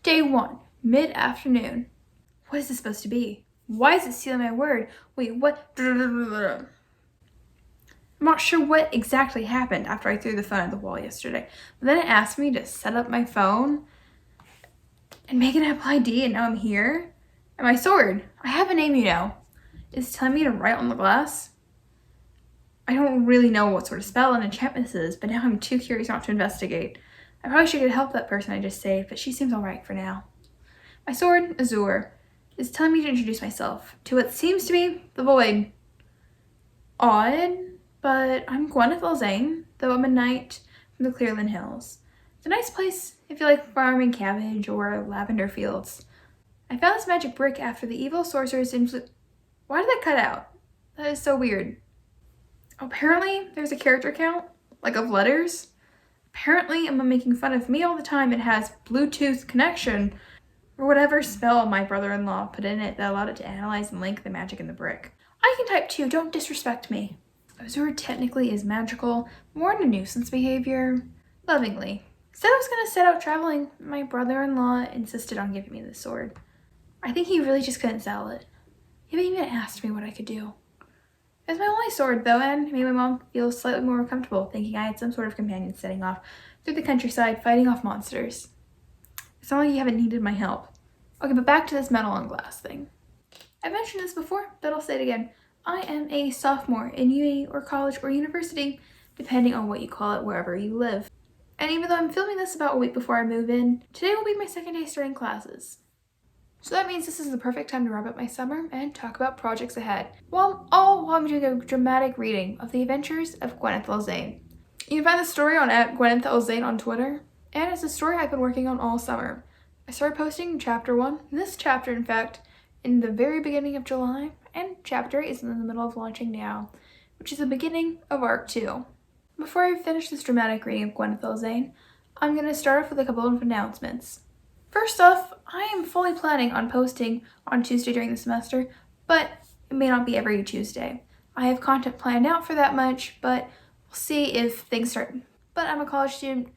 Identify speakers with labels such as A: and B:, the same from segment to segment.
A: Day 1, mid-afternoon. What is this supposed to be? Why is it stealing my word? Wait, what? I'm not sure what exactly happened after I threw the phone at the wall yesterday. But then it asked me to set up my phone and make an Apple ID, and now I'm here. And my sword, I have a name, you know, is telling me to write on the glass. I don't really know what sort of spell and enchantment this is, but now I'm too curious not to investigate. I probably should get help that person I just saved, but she seems alright for now. My sword, Azure, is telling me to introduce myself to what seems to be the void. Odd, but I'm Gwyneth Elzane, the woman knight from the Clearland Hills. It's a nice place if you like farming cabbage or lavender fields. I found this magic brick after the evil sorcerer's Why did that cut out? That is so weird. Apparently, there's a character count, like of letters. Apparently, I'm making fun of me all the time. It has Bluetooth connection, or whatever spell my brother-in-law put in it that allowed it to analyze and link the magic in the brick. I can type too, don't disrespect me. Azure technically is magical, more in a nuisance behavior. Lovingly. Said I was gonna set out traveling. My brother-in-law insisted on giving me this sword. I think he really just couldn't sell it. He even asked me what I could do. It was my only sword though, and it made my mom feel slightly more comfortable, thinking I had some sort of companion setting off through the countryside fighting off monsters. It's not like you haven't needed my help. Okay, but back to this metal and glass thing. I've mentioned this before, but I'll say it again. I am a sophomore in uni or college or university, depending on what you call it wherever you live. And even though I'm filming this about a week before I move in, today will be my second day starting classes. So that means this is the perfect time to wrap up my summer and talk about projects ahead, while I'm doing a dramatic reading of The Adventures of Gwyneth Elzane. You can find the story on @Gwyneth Elzane on Twitter, and it's a story I've been working on all summer. I started posting chapter 1, this chapter in fact, in the very beginning of July, and chapter 8 is in the middle of launching now, which is the beginning of arc 2. Before I finish this dramatic reading of Gwyneth Elzane, I'm going to start off with a couple of announcements. First off, I am fully planning on posting on Tuesday during the semester, but it may not be every Tuesday. I have content planned out for that much, but we'll see if things start. But I'm a college student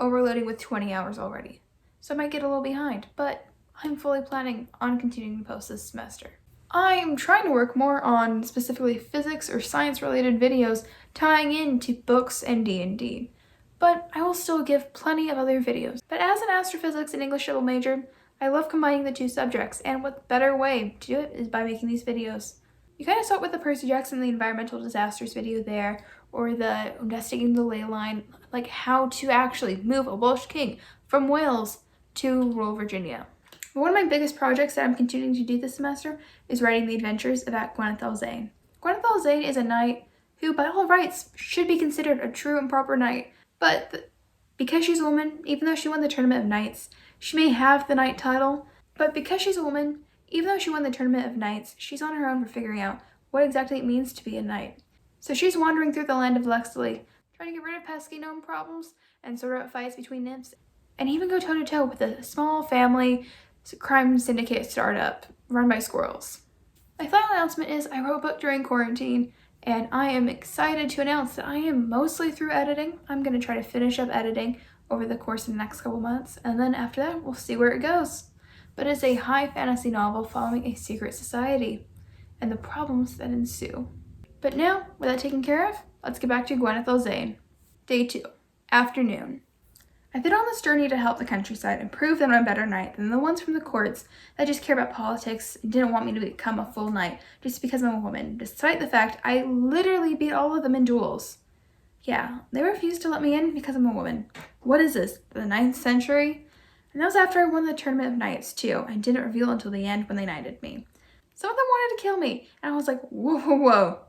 A: overloading with 20 hours already, so I might get a little behind, but I'm fully planning on continuing to post this semester. I am trying to work more on specifically physics or science related videos tying into books and D&D. But I will still give plenty of other videos. But as an astrophysics and English double major, I love combining the two subjects, and what better way to do it is by making these videos. You kind of saw it with the Percy Jackson, the environmental disasters video there, or the investigating the ley line, like how to actually move a Welsh king from Wales to rural Virginia. But one of my biggest projects that I'm continuing to do this semester is writing The Adventures of Gwyneth Elzane. Gwyneth Elzane is a knight who, by all rights, should be considered a true and proper knight. But because she's a woman, even though she won the Tournament of Knights, she may have the knight title. But because she's a woman, even though she won the Tournament of Knights, she's on her own for figuring out what exactly it means to be a knight. So she's wandering through the land of Lexley, trying to get rid of pesky gnome problems and sort out fights between nymphs, and even go toe-to-toe with a small family crime syndicate startup run by squirrels. My final announcement is I wrote a book during quarantine, and I am excited to announce that I am mostly through editing. I'm going to try to finish up editing over the course of the next couple months, and then after that, we'll see where it goes. But it's a high fantasy novel following a secret society and the problems that ensue. But now, with that taken care of, let's get back to Gwyneth Elzane. Day 2, afternoon. I've been on this journey to help the countryside and prove that I'm a better knight than the ones from the courts that just care about politics and didn't want me to become a full knight just because I'm a woman, despite the fact I literally beat all of them in duels. Yeah, they refused to let me in because I'm a woman. What is this, the 9th century? And that was after I won the Tournament of Knights too, and didn't reveal until the end when they knighted me. Some of them wanted to kill me, and I was like, whoa.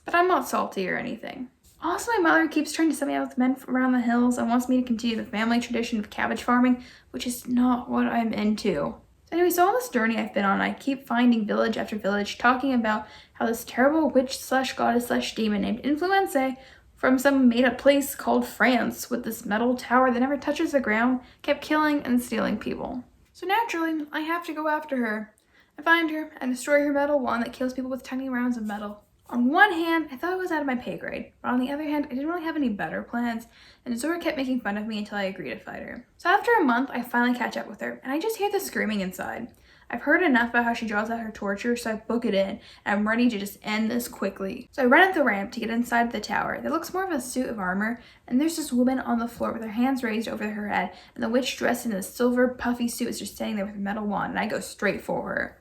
A: But I'm not salty or anything. Also, my mother keeps trying to set me up with men from around the hills and wants me to continue the family tradition of cabbage farming, which is not what I'm into. Anyway, so on this journey I've been on, I keep finding village after village talking about how this terrible witch/goddess/demon named Influenza from some made-up place called France with this metal tower that never touches the ground kept killing and stealing people. So naturally, I have to go after her. I find her and destroy her metal wand that kills people with tiny rounds of metal. On one hand, I thought I was out of my pay grade, but on the other hand, I didn't really have any better plans, and Zora kept making fun of me until I agreed to fight her. So after a month, I finally catch up with her, and I just hear the screaming inside. I've heard enough about how she draws out her torture, so I book it in, and I'm ready to just end this quickly. So I run up the ramp to get inside the tower that looks more of a suit of armor, and there's this woman on the floor with her hands raised over her head, and the witch dressed in a silver puffy suit is just standing there with a metal wand, and I go straight for her.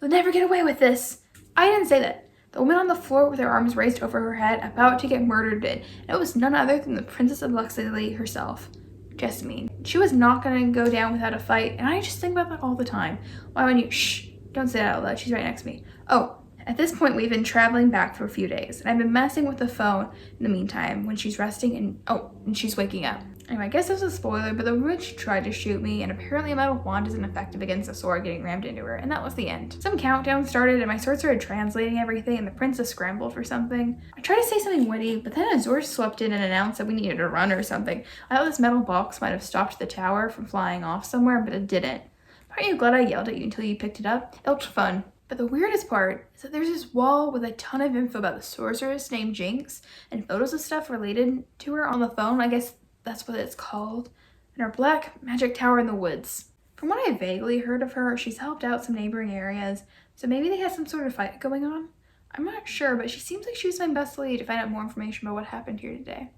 A: You'll never get away with this! I didn't say that. The woman on the floor with her arms raised over her head, about to get murdered, did, and it was none other than the Princess of Luxley herself. Jessamine. She was not going to go down without a fight, and I just think about that all the time. Why would you? Shh, don't say that out loud. She's right next to me. Oh, at this point, we've been traveling back for a few days, and I've been messing with the phone in the meantime when she's resting and she's waking up. Anyway, I guess this is a spoiler, but the witch tried to shoot me, and apparently a metal wand isn't effective against a sword getting rammed into her, and that was the end. Some countdown started, and my sword started translating everything, and the princess scrambled for something. I tried to say something witty, but then Azor swept in and announced that we needed to run or something. I thought this metal box might have stopped the tower from flying off somewhere, but it didn't. Aren't you glad I yelled at you until you picked it up? It looked fun. But the weirdest part is that there's this wall with a ton of info about the sorceress named Jinx, and photos of stuff related to her on the phone. I guess that's what it's called, and her black magic tower in the woods. From what I vaguely heard of her, she's helped out some neighboring areas, so maybe they had some sort of fight going on. I'm not sure, but she seems like she was my best lead to find out more information about what happened here today.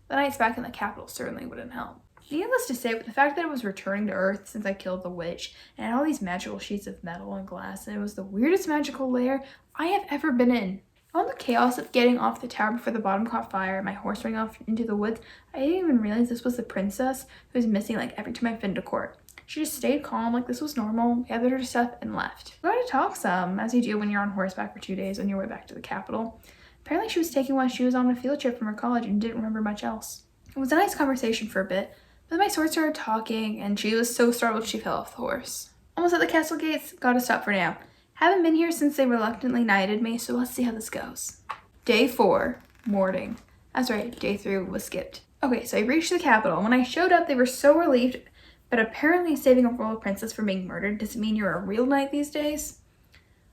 A: The nights back in the capital certainly wouldn't help. Needless to say, with the fact that it was returning to Earth since I killed the witch, and had all these magical sheets of metal and glass, and it was the weirdest magical lair I have ever been in. All the chaos of getting off the tower before the bottom caught fire and my horse ran off into the woods, I didn't even realize this was the princess who was missing like every time I've been to court. She just stayed calm like this was normal, gathered her stuff, and left. We got to talk some, as you do when you're on horseback for 2 days on your way back to the capital. Apparently she was taking one she was on a field trip from her college and didn't remember much else. It was a nice conversation for a bit, but then my sword started talking and she was so startled she fell off the horse. Almost at the castle gates, gotta stop for now. Haven't been here since they reluctantly knighted me, so let's see how this goes. Day 4, morning. That's right, day 3 was skipped. Okay, so I reached the capital. When I showed up, they were so relieved, but apparently saving a royal princess from being murdered doesn't mean you're a real knight these days.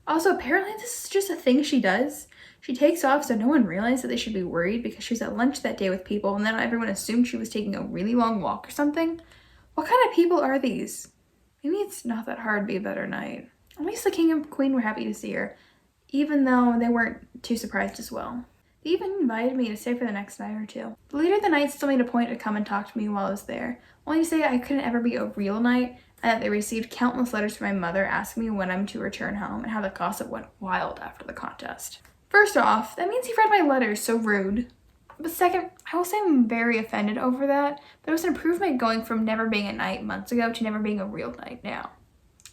A: Also, apparently this is just a thing she does. She takes off so no one realized that they should be worried because she was at lunch that day with people and then everyone assumed she was taking a really long walk or something. What kind of people are these? Maybe it's not that hard to be a better knight. At least the king and queen were happy to see her, even though they weren't too surprised as well. They even invited me to stay for the next night or two. The leader of the knights still made a point to come and talk to me while I was there, only to say I couldn't ever be a real knight, and that they received countless letters from my mother asking me when I'm to return home, and how the gossip went wild after the contest. First off, that means he read my letters, so rude. But second, I will say I'm very offended over that, but it was an improvement going from never being a knight months ago to never being a real knight now.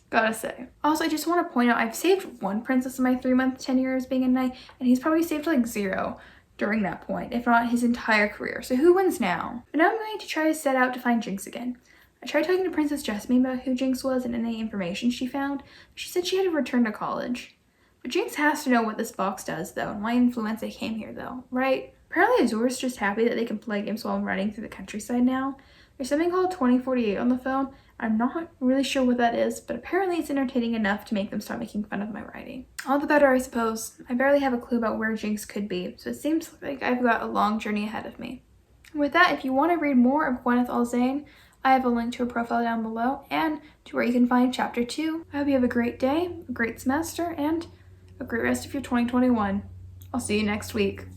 A: Gotta say. Also, I just want to point out I've saved one princess in my 3-month tenure as being a knight, and he's probably saved like 0 during that point, if not his entire career. So who wins now? But now I'm going to try to set out to find Jinx again. I tried talking to Princess Jessamine about who Jinx was and any information she found, but she said she had to return to college. But Jinx has to know what this box does though, and why influenza came here though, right? Apparently Azor's just happy that they can play games while I'm running through the countryside now. There's something called 2048 on the phone. I'm not really sure what that is, but apparently it's entertaining enough to make them start making fun of my writing. All the better, I suppose. I barely have a clue about where Jinx could be, so it seems like I've got a long journey ahead of me. With that, if you want to read more of Gwyneth Alzane, I have a link to her profile down below and to where you can find chapter 2. I hope you have a great day, a great semester, and a great rest of your 2021. I'll see you next week.